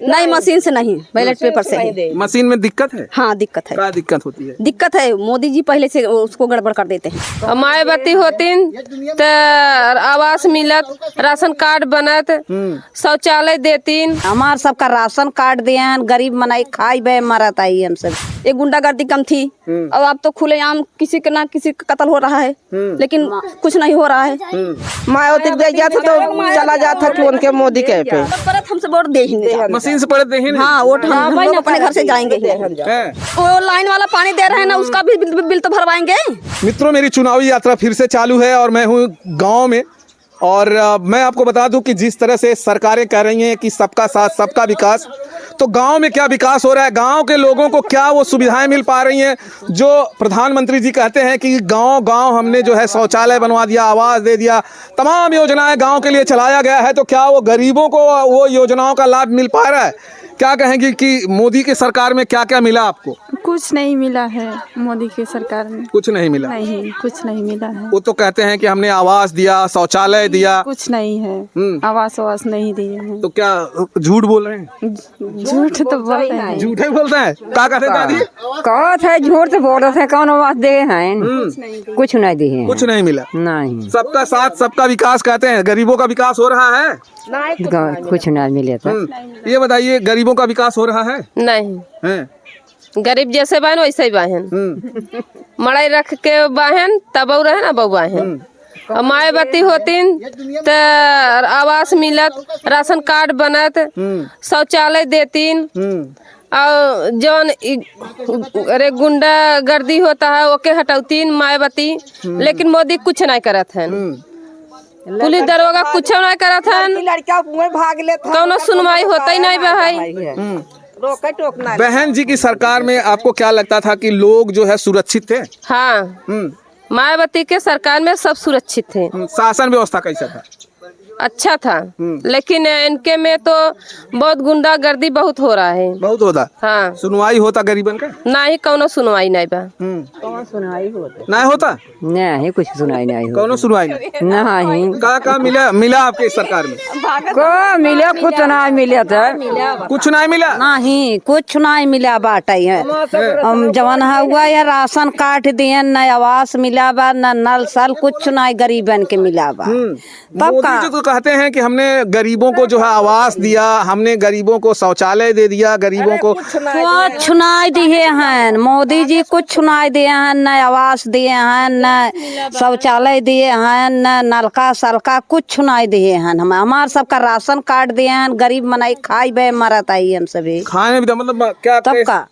नहीं, मशीन से नहीं, बैलेट पेपर से है। मशीन में दिक्कत है? हाँ, दिक्कत है। क्या दिक्कत होती है? दिक्कत है, मोदी जी पहले से उसको गड़बड़ कर देते हैं। मायावती होतीन तो आवास मिलत, राशन कार्ड बनत, शौचालय देतीन। हमार सबका राशन कार्ड दियन, गरीब मनाई खाई बे मरत आई हम सब। एक गुंडागर्दी कम थी और अब तो खुलेआम किसी का ना किसी का कत्ल हो रहा है, लेकिन कुछ नहीं हो रहा है। मायावती दे जाता तो चला जाता कि उनके मोदी के पे परत हमसे वोट दे ही नहीं। मशीन से पड़े दे हाँ, वोट हम लोग अपने घर से जाएंगे ही। वो लाइन वाला पानी दे रहे हैं ना, उसका भी बिल तो भरवाएंगे। मित्रों, मेरी चुनावी यात्रा फिर से चालू है और मैं हूँ गांव में। और मैं आपको बता दूं कि जिस तरह से सरकारें कह रही हैं कि सबका साथ सबका विकास, तो गांव में क्या विकास हो रहा है, गांव के लोगों को क्या वो सुविधाएं मिल पा रही हैं जो प्रधानमंत्री जी कहते हैं कि गांव गांव हमने जो है शौचालय बनवा दिया, आवास दे दिया, तमाम योजनाएं गांव के लिए चलाया गया है। तो क्या वो गरीबों को वो योजनाओं का लाभ मिल पा रहा है? क्या कहेंगी कि मोदी की सरकार में क्या क्या मिला आपको? कुछ नहीं मिला है मोदी की सरकार में। कुछ नहीं मिला? नहीं, कुछ नहीं मिला है। वो तो कहते हैं कि हमने आवास दिया, शौचालय दिया। कुछ नहीं है, आवास वास नहीं दिए हैं। तो क्या झूठ बोल रहे हैं? झूठ तो बोल रहे हैं। झूठे बोलते हैं? क्या कहते हैं दादी? कहत है झूठ तो बोल रहे थे, कौन आवास दे हैं? कुछ नहीं दिए, कुछ नहीं मिला। नहीं, सबका साथ सबका विकास कहते हैं, गरीबों का विकास हो रहा है? कुछ नहीं मिले था। ये बताइए, गरीबों का विकास हो रहा है? नहीं, हैं? गरीब जैसे बहन वैसे ही बहन, मड़ाई रख के बहन तब रहे ना बउआ बहन। मायावती होतीन तो आवास मिलत, राशन कार्ड बनत, शौचालय देतीन। और जौन अरे गुंडा गर्दी होता है ओके हटौतीन मायावती, लेकिन मोदी कुछ नहीं करत है। पुलिस दरोगा कुछ नहीं करत है, कौनो सुनवाई होता ही नहीं भाई। बहन जी की सरकार में आपको क्या लगता था कि लोग जो है सुरक्षित थे? हाँ, मायावती के सरकार में सब सुरक्षित थे। शासन व्यवस्था कैसा था? अच्छा था, लेकिन इनके में तो बहुत गुंडागर्दी बहुत हो रहा है। बहुत होता? हाँ। सुनवाई होता गरीबन का? नहीं, कौनो सुनवाई नहीं बा। नहीं होता? नहीं, कुछ सुनाई नहीं, कौनो सुनवाई नहीं? का मिला आपके सरकार में? को मिले, कुछ नहीं मिले था। कुछ नहीं मिला? नहीं, कुछ नहीं मिला बाटे है। हम जवन हुआ या राशन कार्ड दिए, न आवास मिला बा, न नल सल, कुछ नहीं गरीबन के मिला बा। तब मोदी जी तो कहते हैं कि हमने गरीबों को जो है आवास दिया, हमने गरीबों को शौचालय दे दिया, गरीबों को कुछ नहीं दिए हैं। मोदी जी कुछ नहीं दिए हैं, न आवास दिए हैं, न शौचालय दिए हैं, न नलका सलका कुछ नहीं दिए हैं। हमार सबका राशन कार्ड दिए हैं, गरीब मनाई खाई बे मरत आई हम सभी। खाने भी मतलब क्या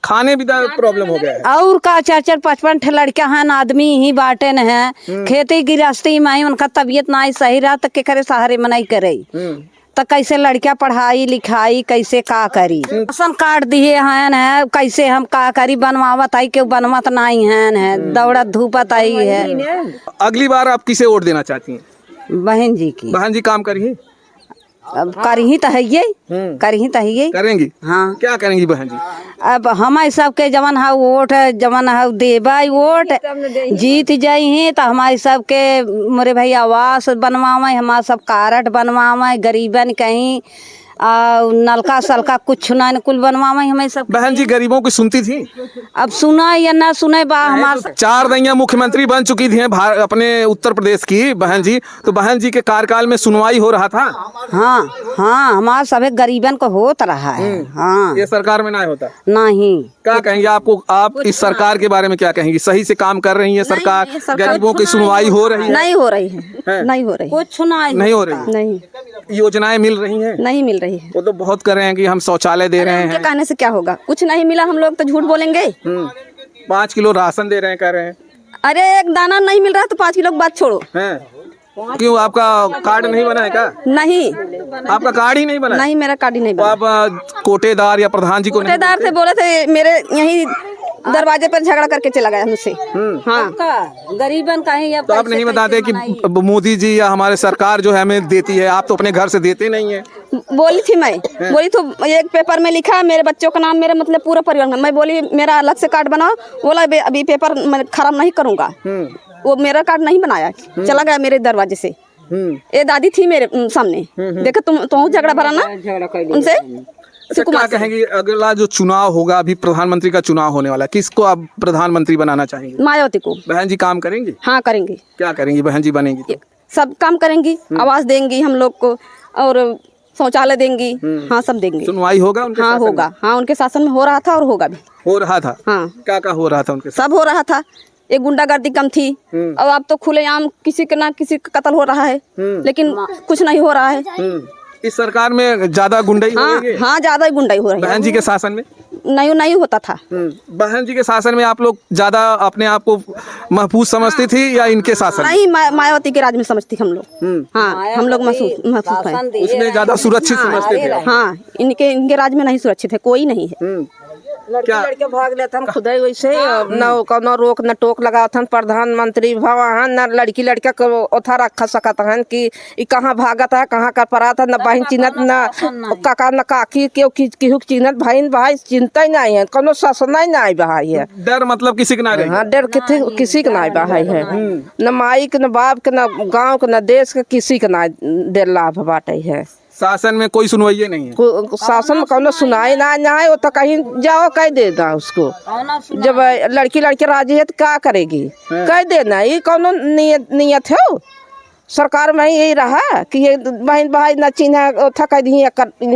खाने भी प्रॉब्लम हो गया है? और का 4-4-5-5 ठे लड़का हैं, आदमी ही बाटे न है, खेती गृहस्थी में उनका तबीयत नहीं सही रहा तो के करे सहारे मनाई करे, तो कैसे लड़कियां पढ़ाई लिखाई कैसे का करी? राशन कार्ड दिए हैं, कैसे हम का करी? बनवावत आई के बनवत नहीं है, दौड़त धूपत आई है। अगली बार आप किसे वोट देना चाहती हैं? बहन जी की। बहन जी काम करी? अब करही तो है ये, करही तो है ये। करेंगी? हाँ। क्या करेंगी बहन जी? अब हमारे सबके जवन है वोट, जवन है देबा वोट, जीत जाई तो हमारे सबके मोरे भाई आवास बनवावे, हमारा सब कार्ड बनवावे, गरीबन कहीं नलका सलका कुछ ना कुल बनवावे हमें सब। बहन जी गरीबों की सुनती थी? अब सुना या ना सुने बा हमारे 4 दैया मुख्यमंत्री बन चुकी थी अपने उत्तर प्रदेश की बहन जी, तो बहन जी के कार्यकाल में सुनवाई हो रहा था? हाँ हाँ, हमारे सभी गरीबन को होता रहा है। हाँ, ये सरकार में नहीं होता? नहीं। क्या कहेंगे आप इस सरकार के बारे में क्या कहेंगी? सही से काम कर रही है सरकार? गरीबों की सुनवाई हो रही है? नहीं हो रही है, नहीं हो रही, कुछ नहीं हो रही। नहीं, योजनाएं मिल रही हैं? नहीं मिल रही है। वो तो बहुत कर रहे हैं कि हम शौचालय दे रहे हैं। कहने से क्या होगा? कुछ नहीं मिला, हम लोग तो झूठ बोलेंगे। 5 किलो राशन दे रहे हैं, कह रहे हैं। अरे एक दाना नहीं मिल रहा तो 5 किलो की बात छोड़ो। क्यों, आपका कार्ड नहीं बना है क्या? नहीं, आपका कार्ड ही नहीं बना? नहीं, मेरा कार्ड ही नहीं बना। तो आप कोटेदार या प्रधान जी को नहीं? कोटेदार से बोले थे, मेरे यही दरवाजे पर झगड़ा करके चला गया मुझसे। हाँ, गरीबन कहीं। तो आप नहीं बताते कि मोदी जी या हमारे सरकार जो है हमें देती है, आप तो अपने घर से देते नहीं है? बोली थी मैं, बोली तो एक पेपर में लिखा मेरे बच्चों का नाम, मेरे मतलब पूरा परिवार का। मैं बोली मेरा अलग से कार्ड बनाओ, बोला अभी पेपर मैं खराब नहीं करूँगा। वो मेरा कार्ड नहीं बनाया, चला गया मेरे दरवाजे से। ये दादी थी मेरे सामने, देखो तुम झगड़ा भरा ना उनसे। क्या कुमार सिंह। कहेंगी अगला जो चुनाव होगा, अभी प्रधानमंत्री का चुनाव होने वाला है, किसको आप प्रधानमंत्री बनाना चाहेंगे? मायावती को। बहन जी काम करेंगी? हाँ करेंगी, क्या करेंगी बहन जी बनेंगी तो? सब काम करेंगी, आवास देंगी हम लोग को और शौचालय देंगी। हाँ सब देंगी। सुनवाई होगा उनके हाँ शासन में? होगा। हाँ उनके शासन में हो रहा था और होगा भी। हो रहा था। हाँ क्या क्या हो रहा था उनके साथ? सब हो रहा था। एक गुंडागर्दी कम थी और अब तो खुलेआम किसी का ना किसी का कत्ल हो रहा है, लेकिन कुछ नहीं हो रहा है। इस सरकार में ज्यादा गुंडाई हो हाँ रही है? हाँ ज्यादा ही गुंडाई हो रही है। बहन जी के शासन में नहीं होता था। बहन जी के शासन में आप लोग ज्यादा अपने आप को महफूज समझती थी या इनके शासन में? नहीं मायावती के राज में समझती हम लोग। हाँ हम लोग महफूज हैं। उसमें ज्यादा सुरक्षित समझते थे? हाँ इनके राज में नहीं सुरक्षित है, कोई नहीं है। क्या लड़के भाग लेथन खुद ही वैसे न कोनो रोक न टोक लगाथन प्रधानमंत्री भवन न लड़की लड़का को ओथा रख सकत हन कि ई कहाँ भागत है कहाँ कर परात है, न बहन चिन्हत न काका न काकी केहू केहू चिन्हत बहन भाई चिंता ही नहीं है, कोनो शासन ही नहीं बहाई है। डर मतलब किसी के ना रही? हाँ डर किसी के नहीं बहाई है, न माई के न बाप के न गाँव के न देश के किसी के ना डर लाभ बाटे है। शासन में कोई सुनवाई नहीं है? शासन में कोनो सुनाई ना है, वो तो कहीं जाओ कह देना उसको। जब लड़की राजी है तो क्या करेगी, कह देना। ये कोनो नियत है सरकार में यही रहा कि ये बहन भाई न चिन्ह कह दी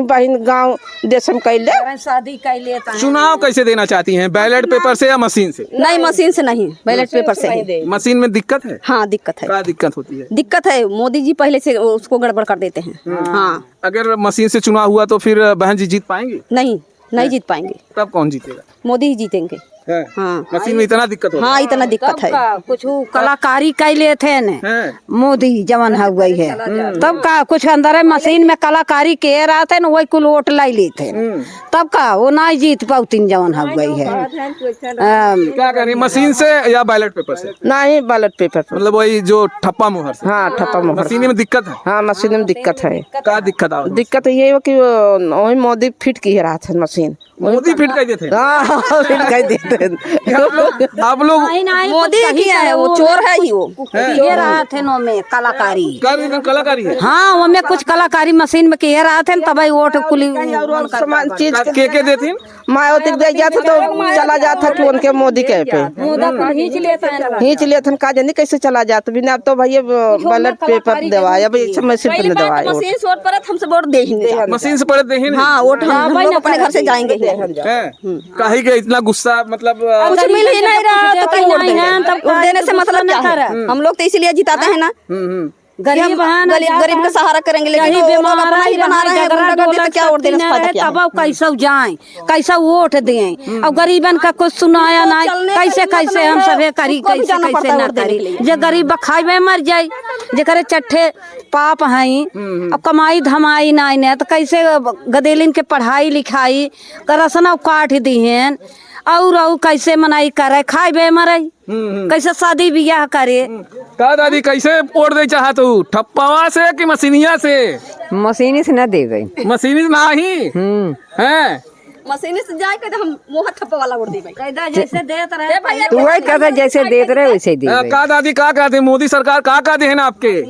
बहन गाँव देश में कैले शादी कर लेता चुनाव कैसे देना चाहती हैं, बैलेट पेपर से या मशीन से? नहीं मशीन से नहीं, बैलेट पेपर से ही। मशीन में दिक्कत है? हाँ दिक्कत है। क्या दिक्कत होती है? दिक्कत है, मोदी जी पहले से उसको गड़बड़ कर देते हैं। हाँ अगर मशीन से चुनाव हुआ तो फिर बहन जी जीत पाएंगी? नहीं जीत पाएंगे। तब कौन जीतेगा? मोदी ही जीतेंगे। है? हाँ मशीन में इतना दिक्कत होता हाँ इतना दिक्कत है। कुछ कलाकारी कर लेते है? हैं मोदी जवन हो गई है तब का कुछ अंदर है मशीन में कलाकारी के रहा थे ना वही कुल वोट लाई लेते तब का वो नहीं जीत पाउतीन जवन हो गई है। क्या करें, मशीन से या बैलेट पेपर से? नहीं बैलेट पेपर पर। मतलब वही जो ठप्पा मुहर से? हाँ ठप्पा मोहर। मशीन में दिक्कत है? हाँ मशीन में दिक्कत है। क्या दिक्कत आ? दिक्कत ये है कि वही मोदी फिट की रहा था मशीन। मोदी फिट कर देते? हाँ फिट कर देते। आप लोग मोदी किया है, वो चोर है ही वो। ये रहा थे नो में कलाकारी कलाकारी है? हाँ वो में कुछ कलाकारी मशीन में किए रहा थे तब वोट कुली सामान चीज के देती? मायावती दे जाता तो चला जाता कि उनके मोदी के पे खींच लेते का जानी कैसे चला जाता बिना। अब तो भैया बैलेट पेपर दवाया मशीन पे दवाया मशीन से वोट पड़े हमसे वोट दे ही नहीं। मशीन से पड़े देही? हाँ वोट हम लोग अपने घर से जाएंगे ही। काहे के इतना गुस्सा, मतलब कुछ मिल ही नहीं रहा तो कहीं वोट देंगे? वोट देने से मतलब क्या है? हम लोग तो इसीलिए जिताते हैं ना, गरीब गरीब का सहारा करेंगे, लेकिन वो लोग अपना ही बना रहे हैं गुंडागर्दी, तो क्या वोट देने से फायदा क्या है? तब कैसे जाए कैसा वोट दें अब गरीबन का कुछ सुनाया नहीं कैसे हम सब करी कैसे न करी। जे गरीब खाए मर जाये जेकरे चट्ठे पाप हैं अब कमाई धमाई नहीं तो कैसे गदेलिन के पढ़ाई लिखाई रसना काट दिहन और कैसे मनाई करे खाए बे मरे कैसे शादी ब्याह करे। का दादी कैसे वोट दे चाहत तू, ठप्पावा से कि मशीनिया से? मशीनी से न दे गई। मशीनी ना ही है? मशीन से जाए के हम मोह ठप्पा वाला वोट देबे जैसे देत रहे तू वही कहता जैसे देते रहे वैसे दे। का दादी का कहते मोदी सरकार का दे ना आपके?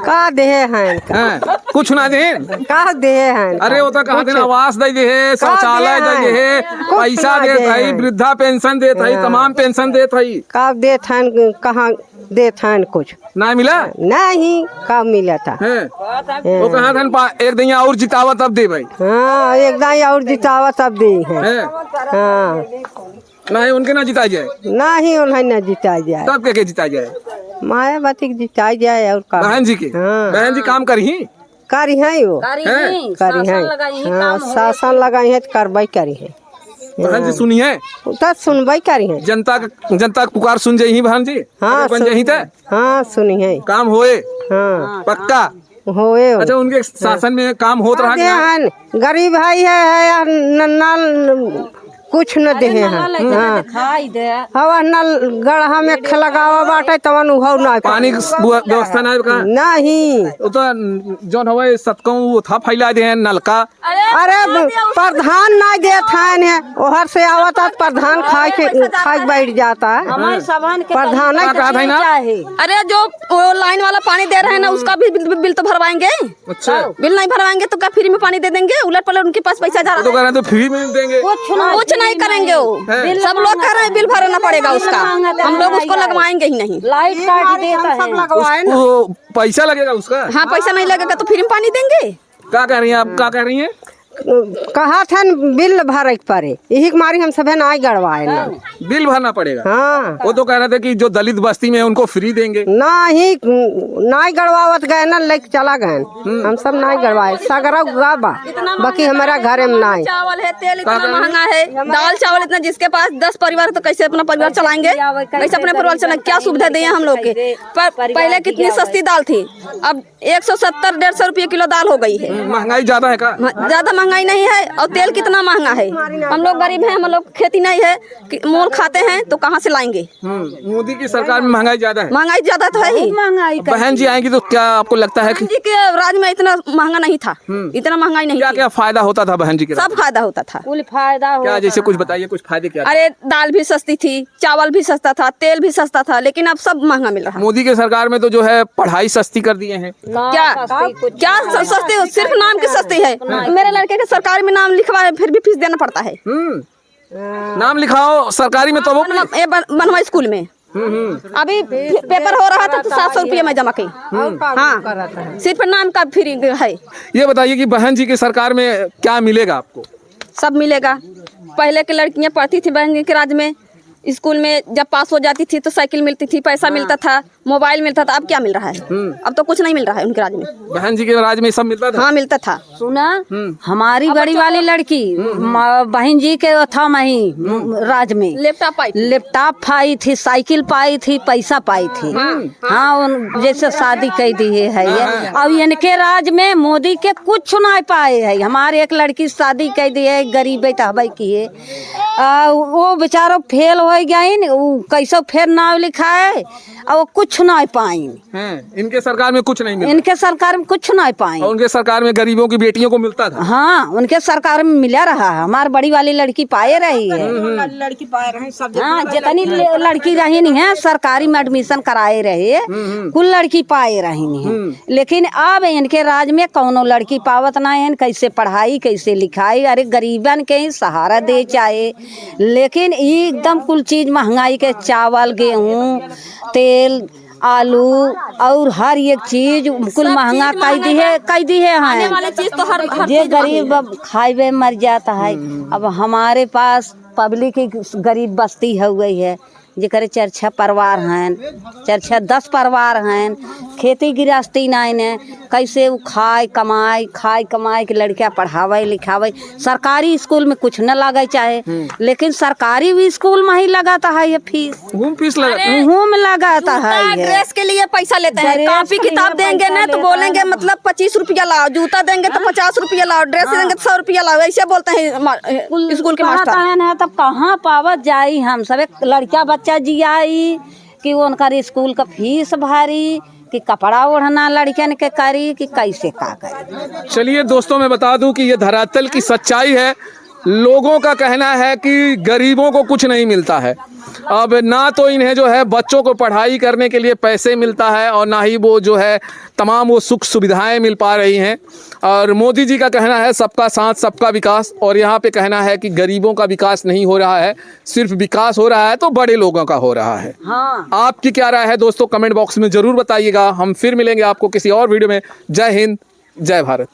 का दे हैं कुछ ना दे? का दे हैं? अरे वो तो कहते हैं आवास दे है, शौचालय दे है, पैसा दे है, वृद्धा पेंशन दे है, तमाम पेंशन दे है। का दे थन कहाँ दे थन कुछ ना मिला? नहीं का मिला था। वो कहा था एक दिन और जितावा तब दे भाई। हाँ एक दाई और जितावा तब दे है। हाँ नहीं उनके ना जिता जाए? नहीं उन्हें न जिता जाए तब के जिता जाए? मायावती जिता जाए और का बहन जी के? हाँ। बहन जी काम करी? करी है वो करी है। हाँ शासन लगाई है तो कार्रवाई करी है। बहन जी सुनी है तो सुनवाई करी है। जनता का पुकार सुन जाही बहन जी? हाँ बन जाही थे? हाँ सुनी है। काम होए हाँ पक्का? होए अच्छा उनके शासन में काम होत रहा कि नहीं? गरीब भाई है कुछ न दे हैं खाई दे हवा नल गढ़ा में लगावा बाटे तवन उहाव ना पानी की व्यवस्था ना का नहीं। वो तो जोन हवे सतकों वो था फैला दे हैं नलका। अरे प्रधान ना देत है ओहर से आवता प्रधान खाए बैठ जाता है। हमारे सभान के प्रधान कहा था ना? अरे जो वो लाइन वाला पानी दे रहे हैं ना उसका भी बिल तो भरवाएंगे। अच्छा बिल नहीं भरवाएंगे तो क्या फ्री में पानी दे देंगे? उलट पलट उनके पास पैसा जा रहा तो कह रहे हैं तो फ्री में देंगे। कुछ नहीं करेंगे वो। सब लोग कह रहे हैं बिल भरना पड़ेगा उसका, हम लोग उसको लगवाएंगे ही नहीं। लाइट काट देता है। वो पैसा लगेगा उसका? हाँ पैसा नहीं लगेगा तो फ्री में पानी देंगे। क्या कह रही हैं आप? क्या कह रही हैं? कहा था बिल भरे के पड़े यही के मारी हम सब है ना गड़वाए ना। बिल भरना पड़ेगा। हाँ वो तो कह रहे थे कि जो दलित बस्ती में है उनको फ्री देंगे। नहीं ना गड़वावत गए ना लेके चला गए हम सब ना गड़वाए सगरा गाबा बाकी हमारा घर में ना। चावल है, तेल इतना महंगा है, दाल चावल इतना, जिसके पास 10 परिवार तो कैसे अपना परिवार चलाएंगे? कैसे अपने परिवार चलाएंगे? क्या सुविधा दिए हम लोग के? पहले कितनी सस्ती दाल थी, अब 170-150 रुपये किलो दाल हो गई है। महंगाई ज्यादा है का? ज्यादा महंगाई नहीं है। और तेल कितना महंगा है। हम लोग गरीब हैं, हम लोग खेती नहीं है, मोल खाते हैं तो कहाँ से लाएंगे? मोदी की सरकार में महंगाई ज्यादा है। महंगाई ज्यादा तो है ही। बहन जी आएंगी तो क्या आपको लगता है कि जी के राज में इतना महंगा नहीं था, इतना महंगाई नहीं क्या थी। क्या फायदा होता था बहन जी के? सब फायदा होता था। कुल फायदा क्या जैसे कुछ बताइए, कुछ फायदे क्या? अरे दाल भी सस्ती थी, चावल भी सस्ता था, तेल भी सस्ता था, लेकिन अब सब महंगा मिल रहा है। मोदी के सरकार में तो जो है पढ़ाई सस्ती कर दिए हैं। क्या सस्ती? सिर्फ नाम की सस्ती है। मेरे लड़के के सरकारी में नाम लिखवाए फिर भी फीस देना पड़ता है। नाम लिखाओ सरकारी में तो वो बनवा स्कूल में अभी पेपर हो रहा था तो 700 रुपये में जमा की। हाँ सिर्फ नाम का फ्री है। ये बताइए कि बहन जी की सरकार में क्या मिलेगा आपको? सब मिलेगा। पहले की लड़कियां पढ़ती थी बहन जी के राज में, स्कूल में जब पास हो जाती थी तो साइकिल मिलती थी, पैसा मिलता था, मोबाइल मिलता था। अब क्या मिल रहा है? अब तो कुछ नहीं मिल रहा है उनके राज में। बहन जी के राज में सब मिलता था? हाँ मिलता था। सुना हमारी बड़ी वाली लड़की बहन जी के था मही राज में लैपटॉप पाई थी, साइकिल पाई थी, पैसा पाई थी। हाँ उन जैसे शादी कर दी है। अब इनके राज में मोदी के कुछ नहीं पाए है। हमारे एक लड़की शादी कर दी है, गरीब की है, वो बेचारा फेल हो गया, कैसे फिर नाम लिखाए और कुछ नहीं पाई। इनके सरकार में कुछ नहीं मिला। इनके सरकार में कुछ नहीं पाई। और उनके सरकार में गरीबों की बेटियों को मिलता था। हाँ उनके सरकार में मिला रहा है। हमारी बड़ी वाली लड़की पाए रही है। लड़की पाए रहे सब। हाँ जितनी लड़की रही नहीं है सरकारी में एडमिशन कराए रहे, कुल लड़की पाए रही नहीं है। लेकिन अब इनके राज में कौनो लड़की पावत नहीं है। कैसे पढ़ाई कैसे लिखाई? अरे गरीबन के ही सहारा दे चाहे, लेकिन एकदम कुल चीज महंगाई के, चावल गेहूँ तेल आलू और हर एक चीज कुल महंगा कई दी है जे गरीब अब खाए मर जाता है। अब हमारे पास पब्लिक गरीब बस्ती हो गई है, जेकर 4-6 परिवार हैं, 4-10 परिवार हैं, खेती गृहस्थी नहीं ने, कैसे वो खाए कमाए के लड़कियां पढ़ावे लिखावे। सरकारी स्कूल में कुछ न लगे चाहे, लेकिन सरकारी भी स्कूल में ही लगाता है ये फीस लगाता है। ड्रेस के लिए पैसा लेते हैं, कॉपी किताब देंगे ना तो बोलेंगे मतलब 25 रुपया लाओ, जूता देंगे तो 50 रुपया लाओ, ड्रेस देंगे तो 100 रुपया लाओ, ऐसे बोलते हैं स्कूल के मास्टर। तब कहाँ पावत जाई? हम सब लड़का बच्चा जियाई कि उनका स्कूल का फीस भारी, कि कपड़ा ओढ़ना लड़कियन के करी, कि कैसे का करी। चलिए दोस्तों मैं बता दूं कि ये धरातल की सच्चाई है। लोगों का कहना है कि गरीबों को कुछ नहीं मिलता है। अब ना तो इन्हें जो है बच्चों को पढ़ाई करने के लिए पैसे मिलता है और ना ही वो जो है तमाम वो सुख सुविधाएं मिल पा रही हैं। और मोदी जी का कहना है सबका साथ सबका विकास, और यहाँ पे कहना है कि गरीबों का विकास नहीं हो रहा है, सिर्फ विकास हो रहा है तो बड़े लोगों का हो रहा है। हाँ। आपकी क्या राय है दोस्तों? कमेंट बॉक्स में ज़रूर बताइएगा। हम फिर मिलेंगे आपको किसी और वीडियो में। जय हिंद, जय भारत।